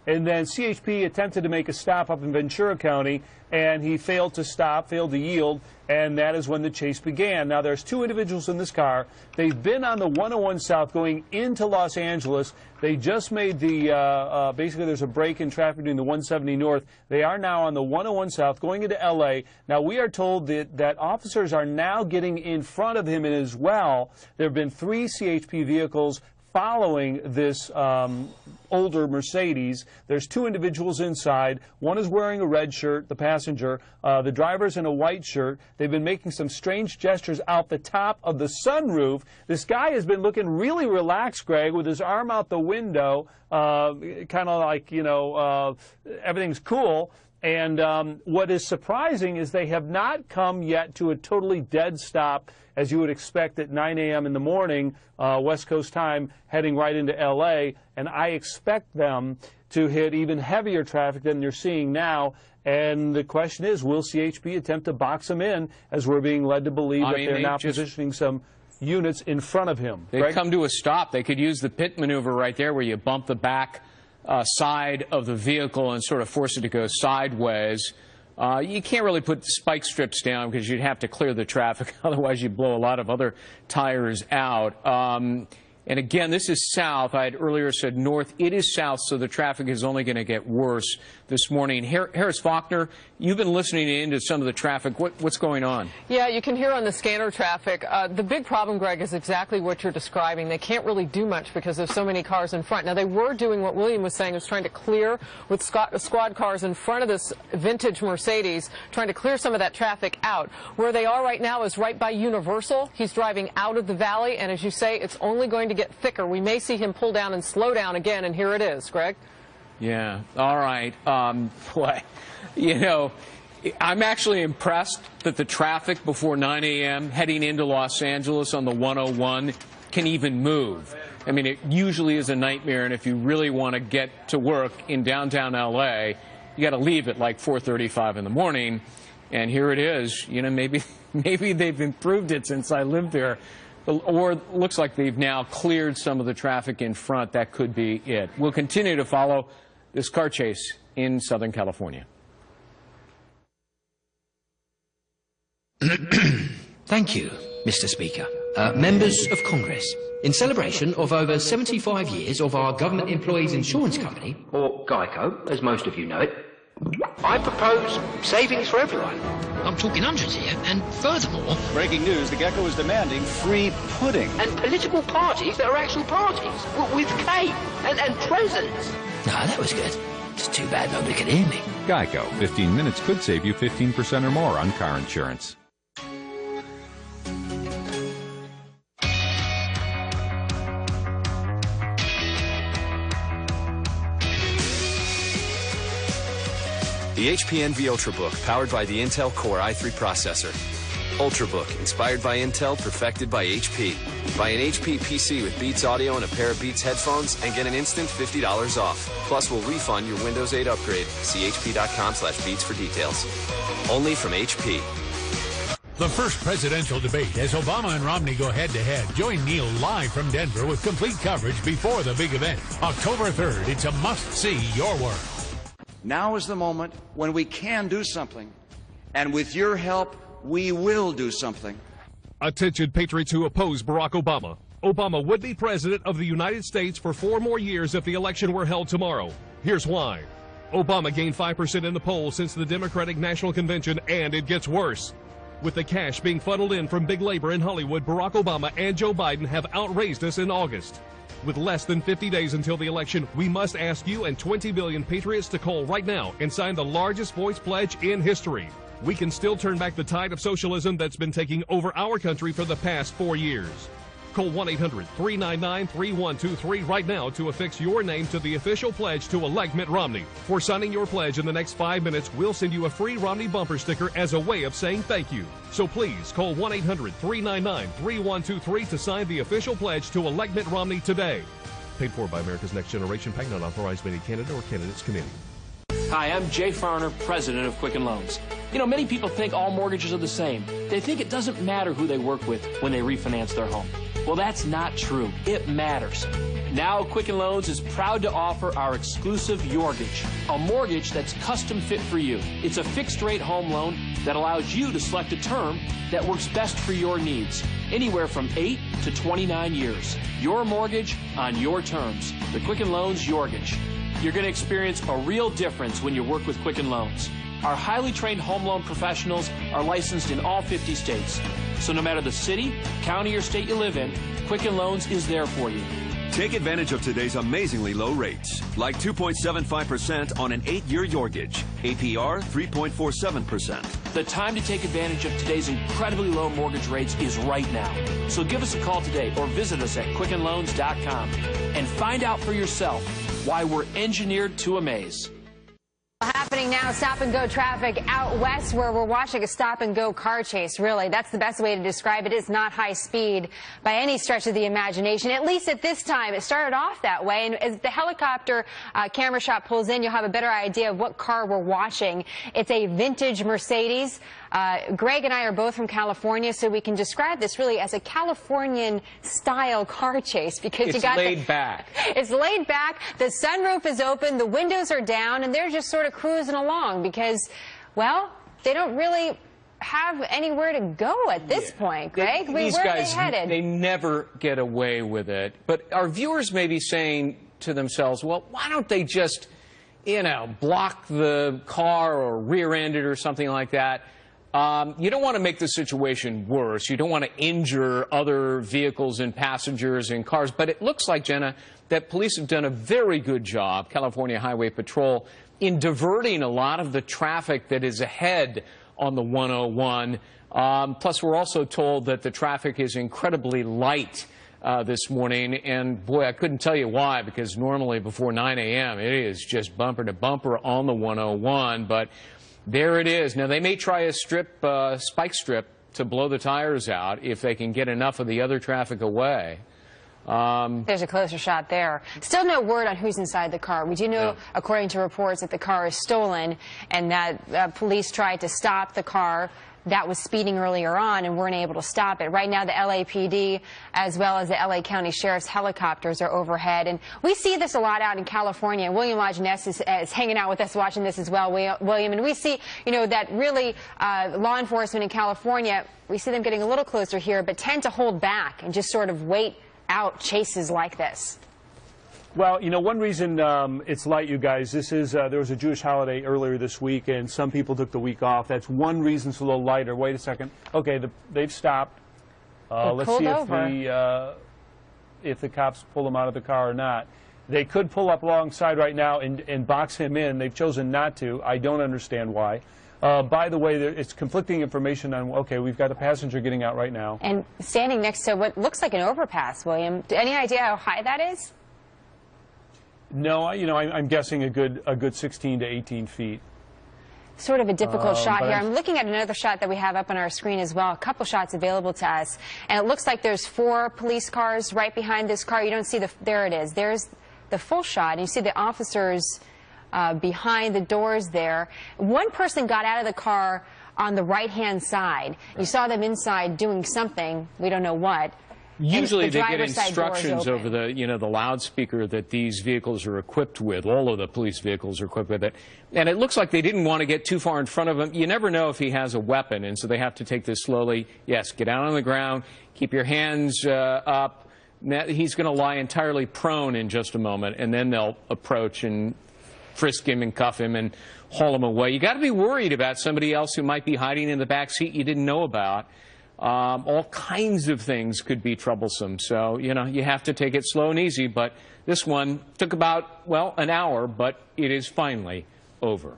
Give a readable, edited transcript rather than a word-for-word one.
and then CHP attempted to make a stop up in Ventura County, and he failed to stop, failed to yield, and that is when the chase began. Now, there's two individuals in this car. They've been on the 101 South going into Los Angeles. They just made the, basically there's a break in traffic between the 170 North. They are now on the 101 South going into L.A. Now, we are told that officers are now getting in front of him as well. There have been 3 CHP vehicles following this older Mercedes. There's 2 individuals inside. One is wearing a red shirt, the passenger. The driver's in a white shirt. They've been making some strange gestures out the top of the sunroof. This guy has been looking really relaxed, Greg, with his arm out the window, kind of like, you know, everything's cool. And what is surprising is they have not come yet to a totally dead stop, as you would expect at 9 a.m. in the morning, West Coast time, heading right into L.A., and I expect them to hit even heavier traffic than you're seeing now. And the question is, will CHP attempt to box them in, as we're being led to believe that they're now positioning some units in front of him? They've come to a stop. They could use the pit maneuver right there, where you bump the back side of the vehicle and sort of force it to go sideways. You can't really put spike strips down because you'd have to clear the traffic. Otherwise, you'd blow a lot of other tires out. And again, this is south. I had earlier said north. It is south, so the traffic is only going to get worse this morning. Harris Faulkner, you've been listening in to some of the traffic. What's going on? Yeah, you can hear on the scanner traffic. The big problem, Greg, is exactly what you're describing. They can't really do much because there's so many cars in front. Now, they were doing what William was saying, was trying to clear with squad cars in front of this vintage Mercedes, trying to clear some of that traffic out. Where they are right now is right by Universal. He's driving out of the valley, and as you say, it's only going to get thicker. We may see him pull down and slow down again, and here it is, Greg. Yeah, all right. Boy, you know, I'm actually impressed that the traffic before 9 a.m. heading into Los Angeles on the 101 can even move. I mean, it usually is a nightmare, and if you really want to get to work in downtown L.A., you got to leave at like 4:35 in the morning, and here it is. You know, maybe they've improved it since I lived there. Or looks like they've now cleared some of the traffic in front. That could be it. We'll continue to follow this car chase in Southern California. Thank you, Mr. Speaker. Members of Congress, in celebration of over 75 years of our government employees insurance company, or GEICO, as most of you know it, I propose savings for everyone. I'm talking hundreds here, and furthermore... Breaking news, the Gecko is demanding free pudding. And political parties that are actual parties, with cake and presents. No, that was good. It's too bad nobody could hear me. GEICO, 15 minutes could save you 15% or more on car insurance. The HP Envy Ultrabook, powered by the Intel Core i3 processor. Ultrabook, inspired by Intel, perfected by HP. Buy an HP PC with Beats Audio and a pair of Beats headphones and get an instant $50 off. Plus, we'll refund your Windows 8 upgrade. See hp.com/beats for details. Only from HP. The first presidential debate as Obama and Romney go head-to-head. Join Neil live from Denver with complete coverage before the big event. October 3rd, it's a must-see your world. Now is the moment when we can do something. And with your help, we will do something. Attention patriots who oppose Barack Obama. Obama would be president of the United States for 4 more years if the election were held tomorrow. Here's why. Obama gained 5% in the polls since the Democratic National Convention, and it gets worse. With the cash being funneled in from big labor in Hollywood, Barack Obama and Joe Biden have outraised us in August. With less than 50 days until the election, we must ask you and 20 million patriots to call right now and sign the largest voice pledge in history. We can still turn back the tide of socialism that's been taking over our country for the past 4 years. Call 1-800-399-3123 right now to affix your name to the official pledge to elect Mitt Romney. For signing your pledge in the next 5 minutes, we'll send you a free Romney bumper sticker as a way of saying thank you. So please call 1-800-399-3123 to sign the official pledge to elect Mitt Romney today. Paid for by America's Next Generation PAC, non-authorized by any candidate or candidates committee. Hi, I'm Jay Farner, president of Quicken Loans. You know, many people think all mortgages are the same. They think it doesn't matter who they work with when they refinance their home. Well, that's not true. It matters. Now, Quicken Loans is proud to offer our exclusive Yorgage, a mortgage that's custom fit for you. It's a fixed-rate home loan that allows you to select a term that works best for your needs, anywhere from 8 to 29 years. Your mortgage on your terms. The Quicken Loans Yorgage. You're going to experience a real difference when you work with Quicken Loans. Our highly trained home loan professionals are licensed in all 50 states. So no matter the city, county, or state you live in, Quicken Loans is there for you. Take advantage of today's amazingly low rates, like 2.75% on an 8-year Yorgage, APR 3.47%. The time to take advantage of today's incredibly low mortgage rates is right now. So give us a call today or visit us at quickenloans.com and find out for yourself why we're engineered to amaze. Happening now, stop-and-go traffic out west where we're watching a stop-and-go car chase. Really, that's the best way to describe it. It's not high speed by any stretch of the imagination, at least at this time. It started off that way, and as the helicopter camera shot pulls in, you'll have a better idea of what car we're watching. It's a vintage Mercedes. Greg and I are both from California, so we can describe this really as a Californian-style car chase because it's you got laid back. It's laid back. The sunroof is open. The windows are down, and they're just sort of cruising along because, well, they don't really have anywhere to go at this point, Greg. These where guys, are they headed? They never get away with it. But our viewers may be saying to themselves, well, why don't they just, block the car or rear-end it or something like that? You don't want to make the situation worse. You don't want to injure other vehicles and passengers and cars. But it looks like, Jenna, that police have done a very good job, California Highway Patrol, in diverting a lot of the traffic that is ahead on the 101. Plus, we're also told that the traffic is incredibly light this morning. And, boy, I couldn't tell you why, because normally before 9 a.m. it is just bumper to bumper on the 101. But there it is. Now, they may try a spike strip to blow the tires out if they can get enough of the other traffic away. There's a closer shot there. Still no word on who's inside the car. We do know, according to reports, that the car is stolen and that police tried to stop the car that was speeding earlier on and weren't able to stop it. Right now, the LAPD, as well as the LA County Sheriff's helicopters are overhead. And we see this a lot out in California. William Lajeunesse is hanging out with us watching this as well, William. And we see, that really law enforcement in California, we see them getting a little closer here, but tend to hold back and just sort of wait out chases like this. Well, one reason it's light, you guys, there was a Jewish holiday earlier this week, and some people took the week off. That's one reason it's a little lighter. Wait a second. Okay, they've stopped. Let's see if the cops pull him out of the car or not. They could pull up alongside right now and box him in. They've chosen not to. I don't understand why. By the way, it's conflicting information on, okay, we've got a passenger getting out right now. And standing next to what looks like an overpass, William. Any idea how high that is? No, I'm guessing a good 16 to 18 feet. Sort of a difficult shot here. I'm looking at another shot that we have up on our screen as well. A couple shots available to us. And it looks like there's 4 police cars right behind this car. You don't see there it is. There's the full shot. And you see the officers behind the doors there. One person got out of the car on the right-hand side. You saw them inside doing something. We don't know what. Usually they get instructions over the, the loudspeaker that these vehicles are equipped with. All of the police vehicles are equipped with it. And it looks like they didn't want to get too far in front of him. You never know if he has a weapon, and so they have to take this slowly. Yes, get down on the ground, keep your hands up. He's going to lie entirely prone in just a moment, and then they'll approach and frisk him and cuff him and haul him away. You got to be worried about somebody else who might be hiding in the back seat you didn't know about. All kinds of things could be troublesome. So, you have to take it slow and easy. But this one took about, an hour, but it is finally over.